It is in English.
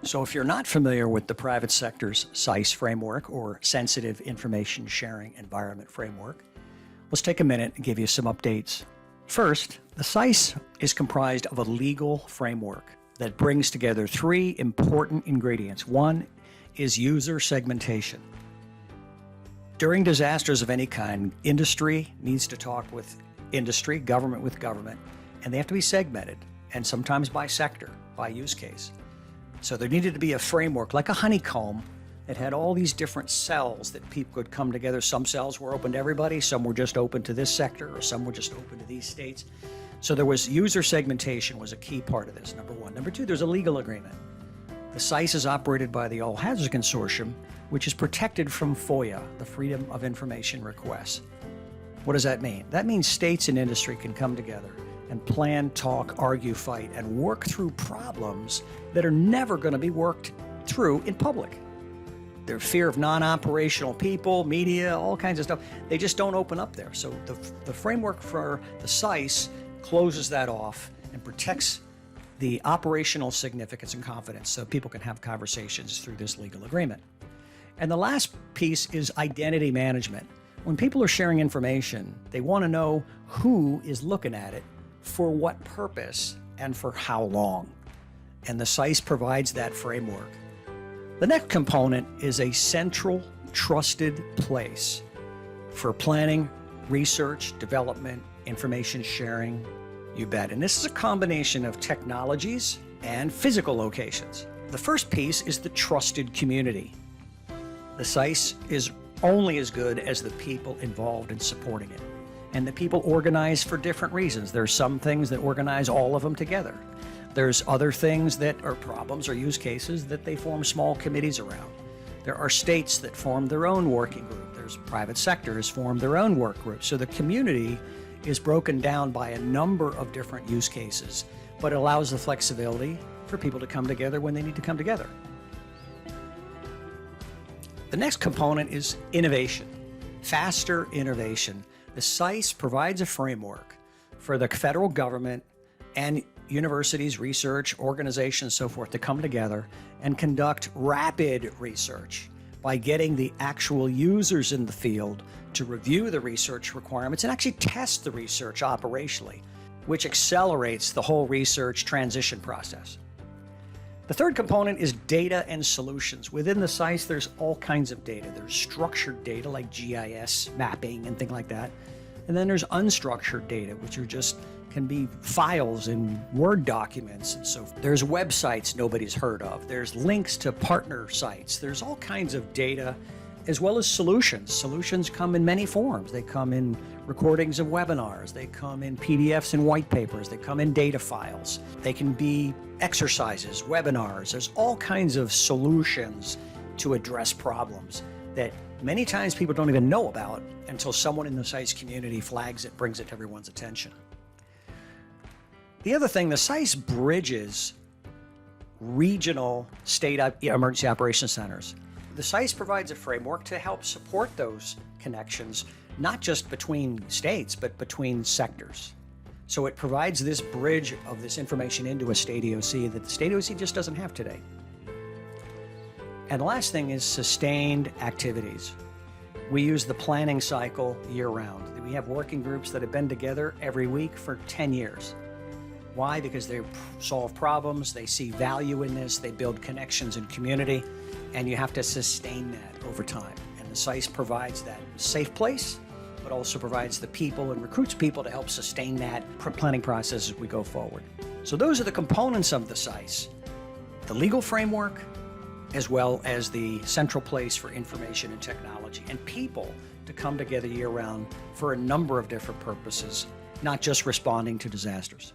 So if you're not familiar with the private sector's SISE framework, or Sensitive Information Sharing Environment Framework, let's take a minute and give you some updates. First, the SISE is comprised of a legal framework that brings together three important ingredients. One is user segmentation. During disasters of any kind, industry needs to talk with industry, government with government, and they have to be segmented, and sometimes by sector, by use case. So there needed to be a framework, like a honeycomb, that had all these different cells that people could come together. Some cells were open to everybody, some were just open to this sector, or some were just open to these states. So there was user segmentation was a key part of this, number one. Number two, there's a legal agreement. The SISE is operated by the All Hazards Consortium, which is protected from FOIA, the Freedom of Information requests. What does that mean? That means states and industry can come together and plan, talk, argue, fight, and work through problems that are never going to be worked through in public. Their fear of non-operational people, media, all kinds of stuff, they just don't open up there. So the framework for the SISE closes that off and protects the operational significance and confidence so people can have conversations through this legal agreement. And the last piece is identity management. When people are sharing information, they want to know who is looking at it, for what purpose, and for how long. And the SISE provides that framework. The next component is a central, trusted place for planning, research, development, information sharing, you bet. And this is a combination of technologies and physical locations. The first piece is the trusted community. The SISE is only as good as the people involved in supporting it. And the people organize for different reasons. There's some things that organize all of them together. There's other things that are problems or use cases that they form small committees around. There are states that form their own working group. There's private sectors form their own work group. So the community is broken down by a number of different use cases, but it allows the flexibility for people to come together when they need to come together. The next component is innovation, faster innovation. The SISE provides a framework for the federal government and universities, research, organizations, so forth, to come together and conduct rapid research by getting the actual users in the field to review the research requirements and actually test the research operationally, which accelerates the whole research transition process. The third component is data and solutions. Within the SISE, there's all kinds of data. There's structured data like GIS mapping and things like that. And then there's unstructured data, which are just can be files in Word documents and so forth. There's websites nobody's heard of. There's links to partner sites. There's all kinds of data as well as solutions. Solutions come in many forms. They come in recordings of webinars. They come in PDFs and white papers. They come in data files. They can be exercises, webinars. There's all kinds of solutions to address problems that many times people don't even know about until someone in the SISE community flags it, brings it to everyone's attention. The other thing, the SISE bridges regional state emergency operations centers. The SISE provides a framework to help support those connections, not just between states, but between sectors. So it provides this bridge of this information into a state EOC that the state EOC just doesn't have today. And the last thing is sustained activities. We use the planning cycle year-round. We have working groups that have been together every week for 10 years. Why? Because they solve problems, they see value in this, they build connections in community, and you have to sustain that over time. And the SISE provides that safe place, but also provides the people and recruits people to help sustain that planning process as we go forward. So those are the components of the SISE: the legal framework, as well as the central place for information and technology, and people to come together year-round for a number of different purposes, not just responding to disasters.